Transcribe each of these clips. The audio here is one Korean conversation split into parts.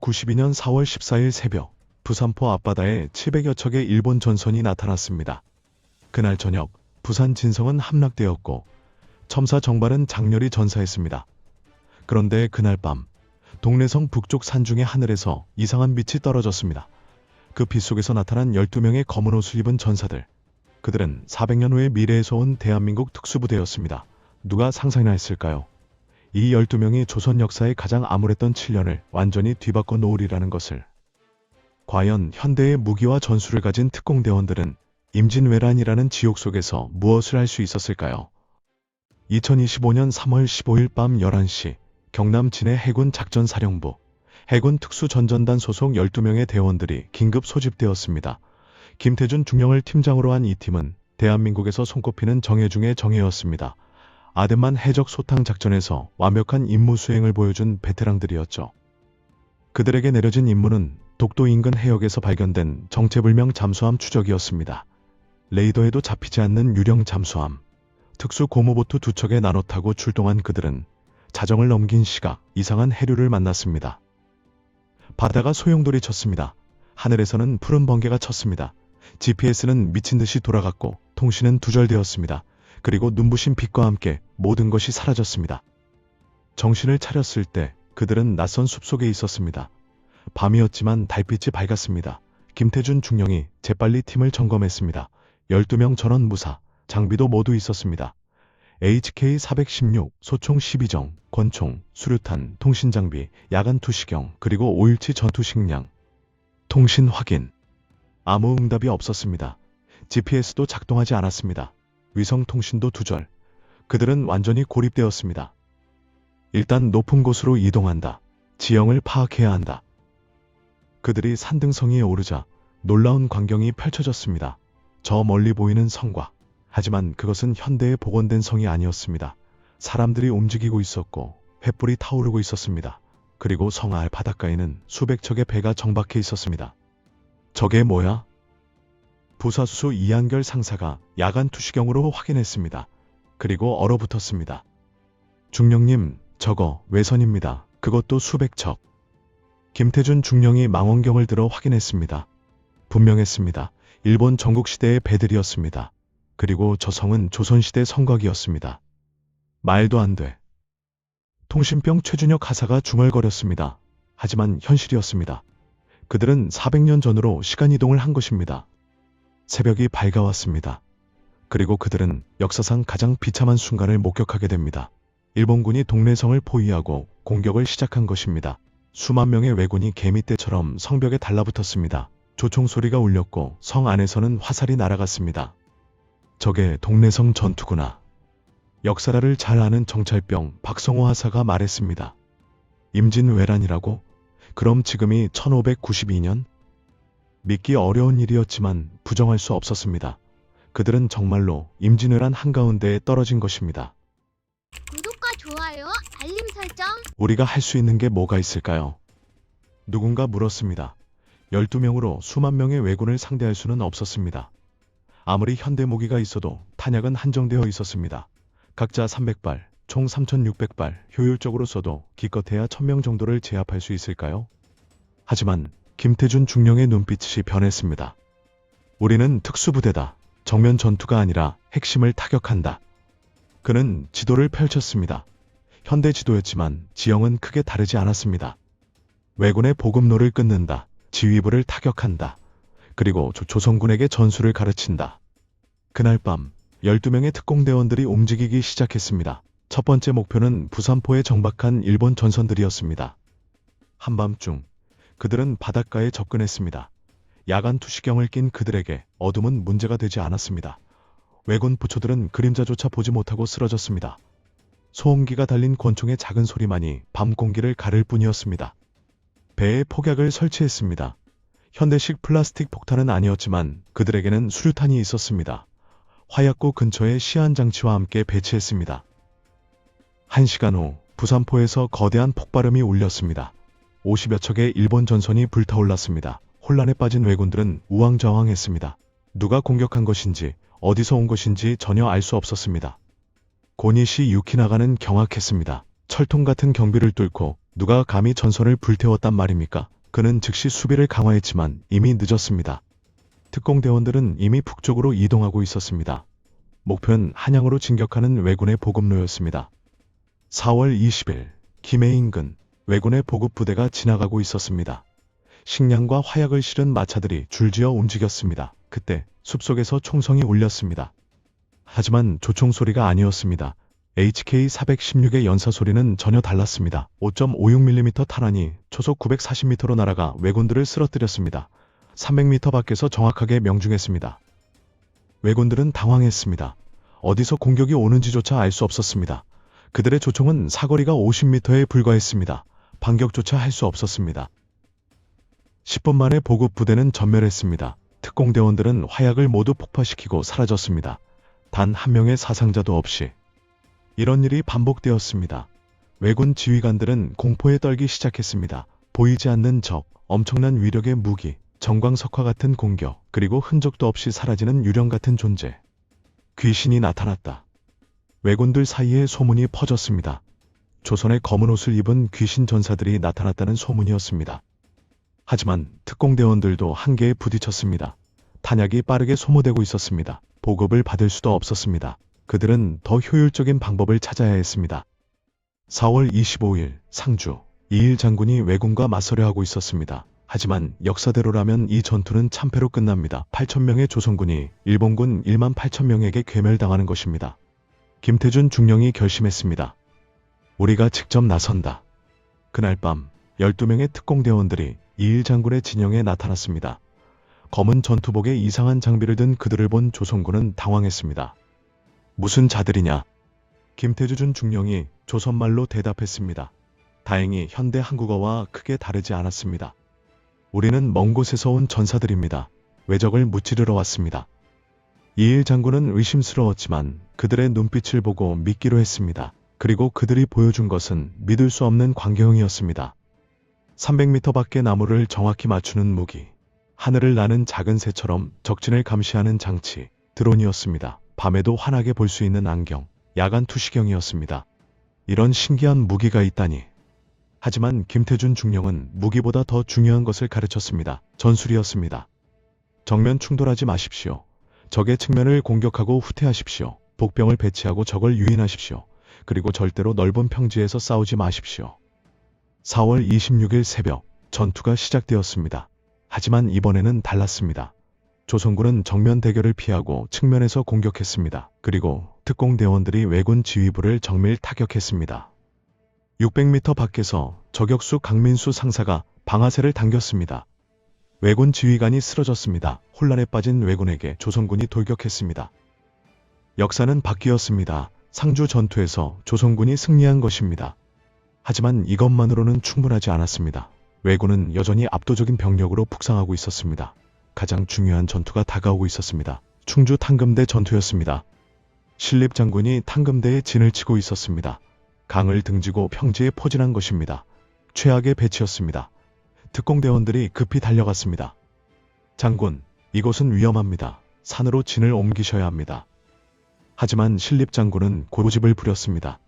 1992년 4월 14일 새벽, 부산포 앞바다에 700여 척의 일본 전선이 나타났습니다. 그날 저녁, 부산 진성은 함락되었고 첨사 정발은 장렬히 전사했습니다. 그런데 그날 밤, 동래성 북쪽 산중의 하늘에서 이상한 빛이 떨어졌습니다. 그 빛 속에서 나타난 12명의 검은 옷을 입은 전사들. 그들은 400년 후의 미래에서 온 대한민국 특수부대였습니다. 누가 상상이나 했을까요? 이 12명이 조선 역사의 가장 암울했던 7년을 완전히 뒤바꿔 놓으리라는 것을. 과연 현대의 무기와 전술을 가진 특공대원들은 임진왜란이라는 지옥 속에서 무엇을 할 수 있었을까요? 2025년 3월 15일 밤 11시, 경남 진해 해군 작전사령부, 해군 특수전전단 소속 12명의 대원들이 긴급 소집되었습니다. 김태준 중령을 팀장으로 한 이 팀은 대한민국에서 손꼽히는 정예 중의 정예였습니다. 아덴만 해적 소탕 작전에서 완벽한 임무 수행을 보여준 베테랑들이었죠. 그들에게 내려진 임무는 독도 인근 해역에서 발견된 정체불명 잠수함 추적이었습니다. 레이더에도 잡히지 않는 유령 잠수함. 특수 고무보트 2척에 나눠 타고 출동한 그들은 자정을 넘긴 시각 이상한 해류를 만났습니다. 바다가 소용돌이 쳤습니다. 하늘에서는 푸른 번개가 쳤습니다. GPS는 미친 듯이 돌아갔고 통신은 두절되었습니다. 그리고 눈부신 빛과 함께 모든 것이 사라졌습니다. 정신을 차렸을 때 그들은 낯선 숲속에 있었습니다. 밤이었지만 달빛이 밝았습니다. 김태준 중령이 재빨리 팀을 점검했습니다. 12명 전원 무사, 장비도 모두 있었습니다. HK-416, 소총 12정, 권총, 수류탄, 통신장비, 야간 투시경, 그리고 5일치 전투식량. 통신 확인. 아무 응답이 없었습니다. GPS도 작동하지 않았습니다. 위성통신도 두절. 그들은 완전히 고립되었습니다. 일단 높은 곳으로 이동한다. 지형을 파악해야 한다. 그들이 산등성이에 오르자 놀라운 광경이 펼쳐졌습니다. 저 멀리 보이는 성과. 하지만 그것은 현대에 복원된 성이 아니었습니다. 사람들이 움직이고 있었고 횃불이 타오르고 있었습니다. 그리고 성 알 바닷가에는 수백 척의 배가 정박해 있었습니다. 저게 뭐야? 부사수수 이한결 상사가 야간 투시경으로 확인했습니다. 그리고 얼어붙었습니다. 중령님, 저거 외선입니다. 그것도 수백 척. 김태준 중령이 망원경을 들어 확인했습니다. 분명했습니다. 일본 전국시대의 배들이었습니다. 그리고 저 성은 조선시대 성곽이었습니다. 말도 안 돼. 통신병 최준혁 하사가 중얼거렸습니다. 하지만 현실이었습니다. 그들은 400년 전으로 시간이동을 한 것입니다. 새벽이 밝아왔습니다. 그리고 그들은 역사상 가장 비참한 순간을 목격하게 됩니다. 일본군이 동래성을 포위하고 공격을 시작한 것입니다. 수만 명의 왜군이 개미떼처럼 성벽에 달라붙었습니다. 조총 소리가 울렸고 성 안에서는 화살이 날아갔습니다. 저게 동래성 전투구나. 역사를 잘 아는 정찰병 박성호 하사가 말했습니다. 임진왜란이라고? 그럼 지금이 1592년? 믿기 어려운 일이었지만 부정할 수 없었습니다. 그들은 정말로 임진왜란 한가운데에 떨어진 것입니다. 구독과 좋아요, 알림 설정. 우리가 할 수 있는 게 뭐가 있을까요? 누군가 물었습니다. 12명으로 수만 명의 왜군을 상대할 수는 없었습니다. 아무리 현대 무기가 있어도 탄약은 한정되어 있었습니다. 각자 300발, 총 3,600발, 효율적으로 써도 기껏해야 1000명 정도를 제압할 수 있을까요? 하지만 김태준 중령의 눈빛이 변했습니다. 우리는 특수부대다. 정면 전투가 아니라 핵심을 타격한다. 그는 지도를 펼쳤습니다. 현대 지도였지만 지형은 크게 다르지 않았습니다. 왜군의 보급로를 끊는다. 지휘부를 타격한다. 그리고 조선군에게 전술을 가르친다. 그날 밤 12명의 특공대원들이 움직이기 시작했습니다. 첫 번째 목표는 부산포에 정박한 일본 전선들이었습니다. 한밤중 그들은 바닷가에 접근했습니다. 야간 투시경을 낀 그들에게 어둠은 문제가 되지 않았습니다. 왜군 부초들은 그림자조차 보지 못하고 쓰러졌습니다. 소음기가 달린 권총의 작은 소리만이 밤 공기를 가를 뿐이었습니다. 배에 폭약을 설치했습니다. 현대식 플라스틱 폭탄은 아니었지만 그들에게는 수류탄이 있었습니다. 화약고 근처에 시한장치와 함께 배치했습니다. 1시간 후 부산포에서 거대한 폭발음이 울렸습니다. 50여 척의 일본 전선이 불타올랐습니다. 혼란에 빠진 왜군들은 우왕좌왕했습니다. 누가 공격한 것인지 어디서 온 것인지 전혀 알 수 없었습니다. 고니시 유키나가는 경악했습니다. 철통 같은 경비를 뚫고 누가 감히 전선을 불태웠단 말입니까? 그는 즉시 수비를 강화했지만 이미 늦었습니다. 특공대원들은 이미 북쪽으로 이동하고 있었습니다. 목표는 한양으로 진격하는 왜군의 보급로였습니다. 4월 20일 김해 인근 왜군의 보급부대가 지나가고 있었습니다. 식량과 화약을 실은 마차들이 줄지어 움직였습니다. 그때 숲속에서 총성이 울렸습니다. 하지만 조총 소리가 아니었습니다. HK-416의 연사 소리는 전혀 달랐습니다. 5.56mm 탄환이 초속 940m로 날아가 왜군들을 쓰러뜨렸습니다. 300m 밖에서 정확하게 명중했습니다. 왜군들은 당황했습니다. 어디서 공격이 오는지조차 알 수 없었습니다. 그들의 조총은 사거리가 50m에 불과했습니다. 반격조차 할 수 없었습니다. 10분 만에 보급 부대는 전멸했습니다. 특공대원들은 화약을 모두 폭파시키고 사라졌습니다. 단 한 명의 사상자도 없이. 이런 일이 반복되었습니다. 왜군 지휘관들은 공포에 떨기 시작했습니다. 보이지 않는 적, 엄청난 위력의 무기, 정광석화 같은 공격, 그리고 흔적도 없이 사라지는 유령 같은 존재. 귀신이 나타났다. 왜군들 사이에 소문이 퍼졌습니다. 조선의 검은 옷을 입은 귀신 전사들이 나타났다는 소문이었습니다. 하지만 특공대원들도 한계에 부딪혔습니다. 탄약이 빠르게 소모되고 있었습니다. 보급을 받을 수도 없었습니다. 그들은 더 효율적인 방법을 찾아야 했습니다. 4월 25일 상주 이일 장군이 왜군과 맞서려 하고 있었습니다. 하지만 역사대로라면 이 전투는 참패로 끝납니다. 8,000명의 조선군이 일본군 18,000명에게 괴멸당하는 것입니다. 김태준 중령이 결심했습니다. 우리가 직접 나선다. 그날 밤 12명의 특공대원들이 이일 장군의 진영에 나타났습니다. 검은 전투복에 이상한 장비를 든 그들을 본 조선군은 당황했습니다. 무슨 자들이냐? 김태준 중령이 조선말로 대답했습니다. 다행히 현대 한국어와 크게 다르지 않았습니다. 우리는 먼 곳에서 온 전사들입니다. 왜적을 무찌르러 왔습니다. 이일 장군은 의심스러웠지만 그들의 눈빛을 보고 믿기로 했습니다. 그리고 그들이 보여준 것은 믿을 수 없는 광경이었습니다. 300m 밖의 나무를 정확히 맞추는 무기, 하늘을 나는 작은 새처럼 적진을 감시하는 장치, 드론이었습니다. 밤에도 환하게 볼 수 있는 안경, 야간 투시경이었습니다. 이런 신기한 무기가 있다니. 하지만 김태준 중령은 무기보다 더 중요한 것을 가르쳤습니다. 전술이었습니다. 정면 충돌하지 마십시오. 적의 측면을 공격하고 후퇴하십시오. 복병을 배치하고 적을 유인하십시오. 그리고 절대로 넓은 평지에서 싸우지 마십시오. 4월 26일 새벽 전투가 시작되었습니다. 하지만 이번에는 달랐습니다. 조선군은 정면 대결을 피하고 측면에서 공격했습니다. 그리고 특공대원들이 왜군 지휘부를 정밀 타격했습니다. 600m 밖에서 저격수 강민수 상사가 방아쇠를 당겼습니다. 왜군 지휘관이 쓰러졌습니다. 혼란에 빠진 왜군에게 조선군이 돌격했습니다. 역사는 바뀌었습니다. 상주 전투에서 조선군이 승리한 것입니다. 하지만 이것만으로는 충분하지 않았습니다. 왜군은 여전히 압도적인 병력으로 북상하고 있었습니다. 가장 중요한 전투가 다가오고 있었습니다. 충주 탕금대 전투였습니다. 신립 장군이 탕금대에 진을 치고 있었습니다. 강을 등지고 평지에 포진한 것입니다. 최악의 배치였습니다. 특공대원들이 급히 달려갔습니다. 장군, 이곳은 위험합니다. 산으로 진을 옮기셔야 합니다. 하지만 신립 장군은 고집을 부렸습니다.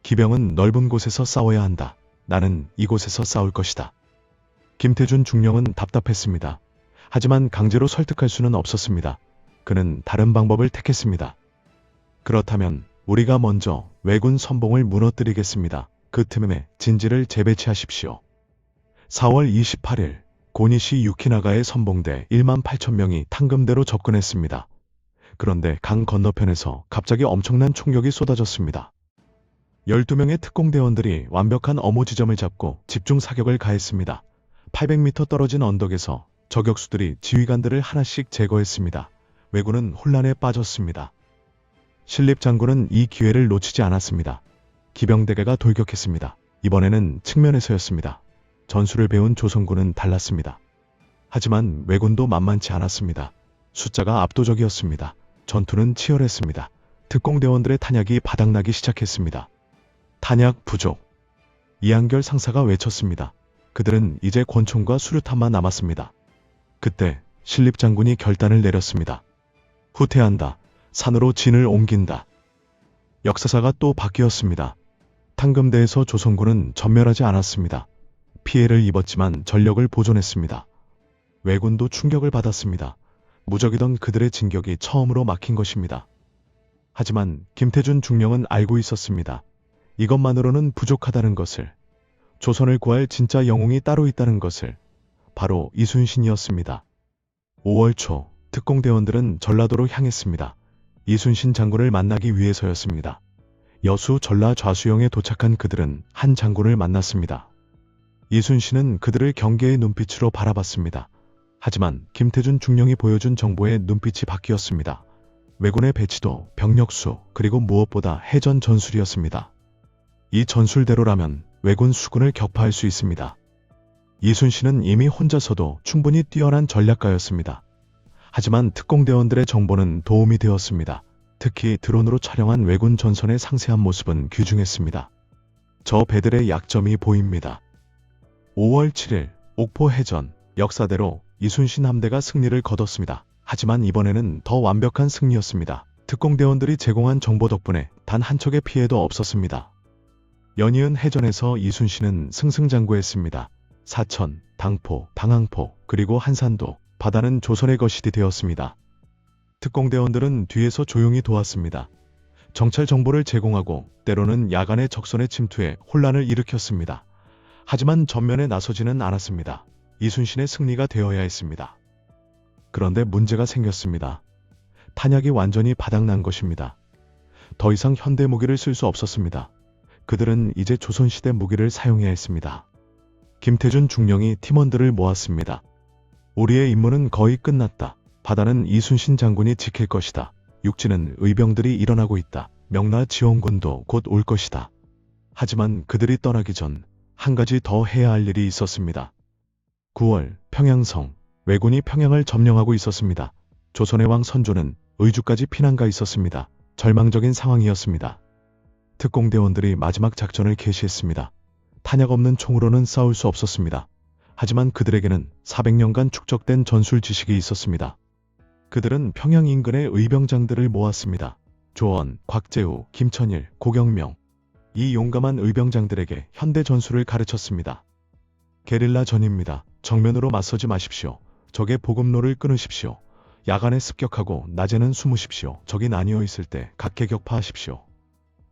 기병은 넓은 곳에서 싸워야 한다. 나는 이곳에서 싸울 것이다. 김태준 중령은 답답했습니다. 하지만 강제로 설득할 수는 없었습니다. 그는 다른 방법을 택했습니다. 그렇다면 우리가 먼저 왜군 선봉을 무너뜨리겠습니다. 그 틈에 진지를 재배치하십시오. 4월 28일 고니시 유키나가의 선봉대 18,000명이 탕금대로 접근했습니다. 그런데 강 건너편에서 갑자기 엄청난 총격이 쏟아졌습니다. 12명의 특공대원들이 완벽한 어모 지점을 잡고 집중 사격을 가했습니다. 800m 떨어진 언덕에서 저격수들이 지휘관들을 하나씩 제거했습니다. 왜군은 혼란에 빠졌습니다. 신립 장군은 이 기회를 놓치지 않았습니다. 기병대개가 돌격했습니다. 이번에는 측면에서였습니다. 전술을 배운 조선군은 달랐습니다. 하지만 왜군도 만만치 않았습니다. 숫자가 압도적이었습니다. 전투는 치열했습니다. 특공대원들의 탄약이 바닥나기 시작했습니다. 탄약 부족. 이한결 상사가 외쳤습니다. 그들은 이제 권총과 수류탄만 남았습니다. 그때 신립 장군이 결단을 내렸습니다. 후퇴한다. 산으로 진을 옮긴다. 역사사가 또 바뀌었습니다. 탕금대에서 조선군은 전멸하지 않았습니다. 피해를 입었지만 전력을 보존했습니다. 왜군도 충격을 받았습니다. 무적이던 그들의 진격이 처음으로 막힌 것입니다. 하지만 김태준 중령은 알고 있었습니다. 이것만으로는 부족하다는 것을, 조선을 구할 진짜 영웅이 따로 있다는 것을, 바로 이순신이었습니다. 5월 초 특공대원들은 전라도로 향했습니다. 이순신 장군을 만나기 위해서였습니다. 여수 전라 좌수영에 도착한 그들은 한 장군을 만났습니다. 이순신은 그들을 경계의 눈빛으로 바라봤습니다. 하지만 김태준 중령이 보여준 정보에 눈빛이 바뀌었습니다. 왜군의 배치도, 병력수, 그리고 무엇보다 해전 전술이었습니다. 이 전술대로라면 왜군 수군을 격파할 수 있습니다. 이순신은 이미 혼자서도 충분히 뛰어난 전략가였습니다. 하지만 특공대원들의 정보는 도움이 되었습니다. 특히 드론으로 촬영한 왜군 전선의 상세한 모습은 귀중했습니다. 저 배들의 약점이 보입니다. 5월 7일 옥포 해전, 역사대로 이순신 함대가 승리를 거뒀습니다. 하지만 이번에는 더 완벽한 승리였습니다. 특공대원들이 제공한 정보 덕분에 단 한 척의 피해도 없었습니다. 연이은 해전에서 이순신은 승승장구했습니다. 사천, 당포, 당항포, 그리고 한산도, 바다는 조선의 것이 되었습니다. 특공대원들은 뒤에서 조용히 도왔습니다. 정찰 정보를 제공하고 때로는 야간의 적선에 침투해 혼란을 일으켰습니다. 하지만 전면에 나서지는 않았습니다. 이순신의 승리가 되어야 했습니다. 그런데 문제가 생겼습니다. 탄약이 완전히 바닥난 것입니다. 더 이상 현대 무기를 쓸 수 없었습니다. 그들은 이제 조선시대 무기를 사용해야 했습니다. 김태준 중령이 팀원들을 모았습니다. 우리의 임무는 거의 끝났다. 바다는 이순신 장군이 지킬 것이다. 육지는 의병들이 일어나고 있다. 명나 지원군도 곧 올 것이다. 하지만 그들이 떠나기 전 한 가지 더 해야 할 일이 있었습니다. 9월 평양성, 왜군이 평양을 점령하고 있었습니다. 조선의 왕 선조는 의주까지 피난가 있었습니다. 절망적인 상황이었습니다. 특공대원들이 마지막 작전을 개시했습니다. 탄약 없는 총으로는 싸울 수 없었습니다. 하지만 그들에게는 400년간 축적된 전술 지식이 있었습니다. 그들은 평양 인근의 의병장들을 모았습니다. 조언, 곽재우, 김천일, 고경명. 이 용감한 의병장들에게 현대 전술을 가르쳤습니다. 게릴라 전입니다. 정면으로 맞서지 마십시오. 적의 보급로를 끊으십시오. 야간에 습격하고 낮에는 숨으십시오. 적이 나뉘어 있을 때 각계격파하십시오.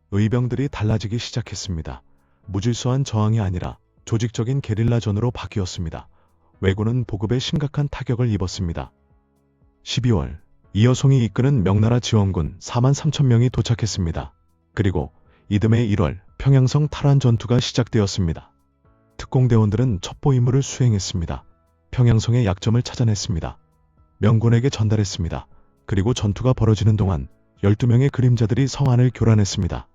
의병들이 달라지기 시작했습니다. 무질서한 저항이 아니라 조직적인 게릴라전으로 바뀌었습니다. 왜군은 보급에 심각한 타격을 입었습니다. 12월, 이여송이 이끄는 명나라 지원군 4만 3천 명이 도착했습니다. 그리고 이듬해 1월 평양성 탈환 전투가 시작되었습니다. 특공대원들은 첩보 임무를 수행했습니다. 평양성의 약점을 찾아냈습니다. 명군에게 전달했습니다. 그리고 전투가 벌어지는 동안 12명의 그림자들이 성 안을 교란했습니다.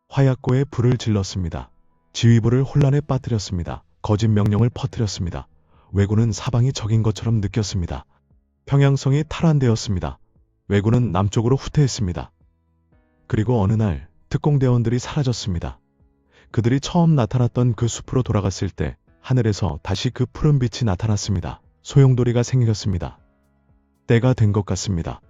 화약고에 불을 질렀습니다. 지휘부를 혼란에 빠뜨렸습니다. 거짓 명령을 퍼뜨렸습니다. 왜군은 사방이 적인 것처럼 느꼈습니다. 평양성이 탈환되었습니다. 왜군은 남쪽으로 후퇴했습니다. 그리고 어느 날 특공대원들이 사라졌습니다. 그들이 처음 나타났던 그 숲으로 돌아갔을 때 하늘에서 다시 그 푸른 빛이 나타났습니다. 소용돌이가 생겼습니다. 때가 된 것 같습니다.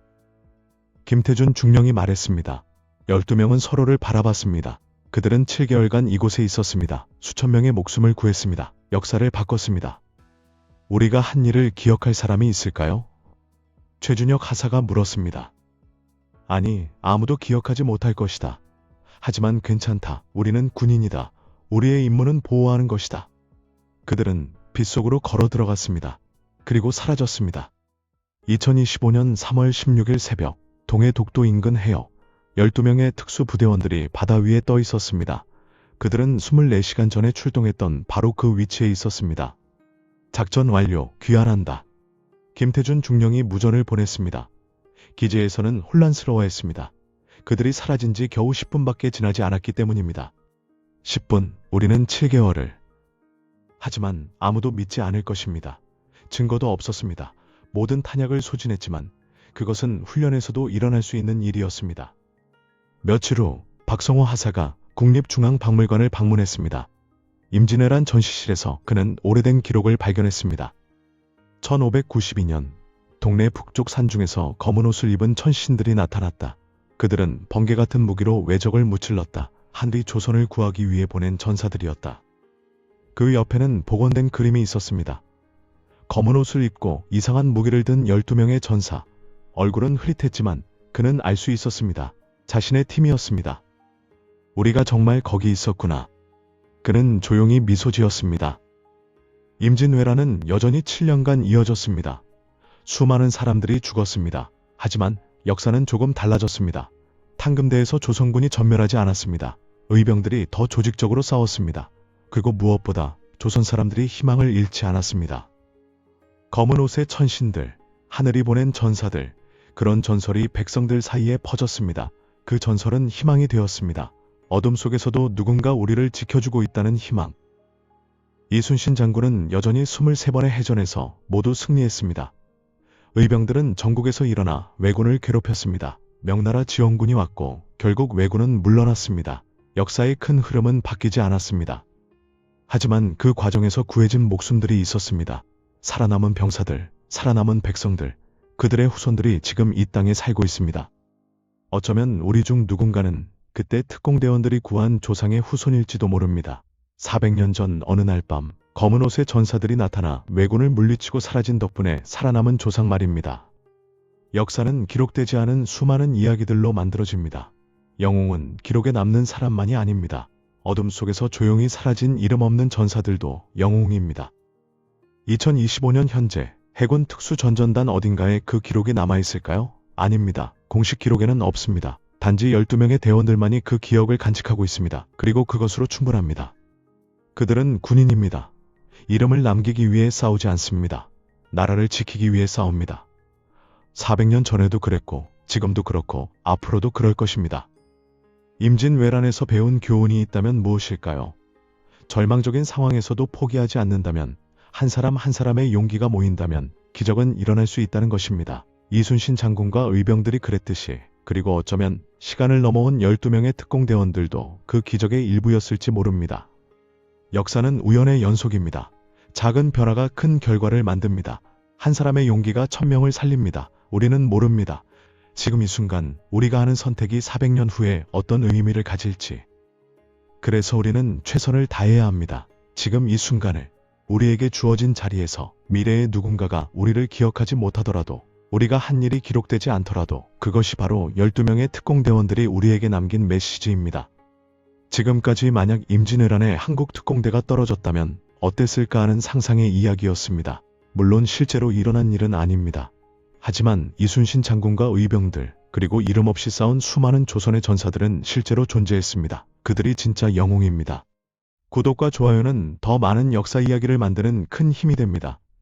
김태준 중령이 말했습니다. 12명은 서로를 바라봤습니다. 그들은 7개월간 이곳에 있었습니다. 수천 명의 목숨을 구했습니다. 역사를 바꿨습니다. 우리가 한 일을 기억할 사람이 있을까요? 최준혁 하사가 물었습니다. 아니, 아무도 기억하지 못할 것이다. 하지만 괜찮다. 우리는 군인이다. 우리의 임무는 보호하는 것이다. 그들은 빗속으로 걸어 들어갔습니다. 그리고 사라졌습니다. 2025년 3월 16일 새벽, 동해 독도 인근 해역, 12명의 특수부대원들이 바다 위에 떠 있었습니다. 그들은 24시간 전에 출동했던 바로 그 위치에 있었습니다. 작전 완료, 귀환한다. 김태준 중령이 무전을 보냈습니다. 기지에서는 혼란스러워했습니다. 그들이 사라진 지 겨우 10분밖에 지나지 않았기 때문입니다. 10분, 우리는 7개월을. 하지만 아무도 믿지 않을 것입니다. 증거도 없었습니다. 모든 탄약을 소진했지만 그것은 훈련에서도 일어날 수 있는 일이었습니다. 며칠 후 박성호 하사가 국립중앙박물관을 방문했습니다. 임진왜란 전시실에서 그는 오래된 기록을 발견했습니다. 1592년 동네 북쪽 산중에서 검은 옷을 입은 천신들이 나타났다. 그들은 번개 같은 무기로 외적을 무찔렀다. 하늘이 조선을 구하기 위해 보낸 전사들이었다. 그 옆에는 복원된 그림이 있었습니다. 검은 옷을 입고 이상한 무기를 든 12명의 전사. 얼굴은 흐릿했지만 그는 알 수 있었습니다. 자신의 팀이었습니다. 우리가 정말 거기 있었구나. 그는 조용히 미소 지었습니다. 임진왜란은 여전히 7년간 이어졌습니다. 수많은 사람들이 죽었습니다. 하지만 역사는 조금 달라졌습니다. 탕금대에서 조선군이 전멸하지 않았습니다. 의병들이 더 조직적으로 싸웠습니다. 그리고 무엇보다 조선 사람들이 희망을 잃지 않았습니다. 검은 옷의 천신들, 하늘이 보낸 전사들, 그런 전설이 백성들 사이에 퍼졌습니다. 그 전설은 희망이 되었습니다. 어둠 속에서도 누군가 우리를 지켜주고 있다는 희망. 이순신 장군은 여전히 23번의 해전에서 모두 승리했습니다. 의병들은 전국에서 일어나 왜군을 괴롭혔습니다. 명나라 지원군이 왔고 결국 왜군은 물러났습니다. 역사의 큰 흐름은 바뀌지 않았습니다. 하지만 그 과정에서 구해진 목숨들이 있었습니다. 살아남은 병사들, 살아남은 백성들, 그들의 후손들이 지금 이 땅에 살고 있습니다. 어쩌면 우리 중 누군가는 그때 특공대원들이 구한 조상의 후손일지도 모릅니다. 400년 전 어느 날 밤 검은 옷의 전사들이 나타나 왜군을 물리치고 사라진 덕분에 살아남은 조상 말입니다. 역사는 기록되지 않은 수많은 이야기들로 만들어집니다. 영웅은 기록에 남는 사람만이 아닙니다. 어둠 속에서 조용히 사라진 이름 없는 전사들도 영웅입니다. 2025년 현재 해군 특수전전단 어딘가에 그 기록이 남아있을까요? 아닙니다. 공식 기록에는 없습니다. 단지 12명의 대원들만이 그 기억을 간직하고 있습니다. 그리고 그것으로 충분합니다. 그들은 군인입니다. 이름을 남기기 위해 싸우지 않습니다. 나라를 지키기 위해 싸웁니다. 400년 전에도 그랬고 지금도 그렇고 앞으로도 그럴 것입니다. 임진왜란에서 배운 교훈이 있다면 무엇일까요? 절망적인 상황에서도 포기하지 않는다면, 한 사람 한 사람의 용기가 모인다면 기적은 일어날 수 있다는 것입니다. 이순신 장군과 의병들이 그랬듯이, 그리고 어쩌면 시간을 넘어온 12명의 특공대원들도 그 기적의 일부였을지 모릅니다. 역사는 우연의 연속입니다. 작은 변화가 큰 결과를 만듭니다. 한 사람의 용기가 1000명을 살립니다. 우리는 모릅니다. 지금 이 순간 우리가 하는 선택이 400년 후에 어떤 의미를 가질지. 그래서 우리는 최선을 다해야 합니다. 지금 이 순간을, 우리에게 주어진 자리에서 미래의 누군가가 우리를 기억하지 못하더라도, 우리가 한 일이 기록되지 않더라도 그것이 바로 12명의 특공대원들이 우리에게 남긴 메시지입니다. 지금까지 만약 임진왜란에 한국 특공대가 떨어졌다면 어땠을까 하는 상상의 이야기였습니다. 물론 실제로 일어난 일은 아닙니다. 하지만 이순신 장군과 의병들, 그리고 이름 없이 싸운 수많은 조선의 전사들은 실제로 존재했습니다. 그들이 진짜 영웅입니다. 구독과 좋아요는 더 많은 역사 이야기를 만드는 큰 힘이 됩니다.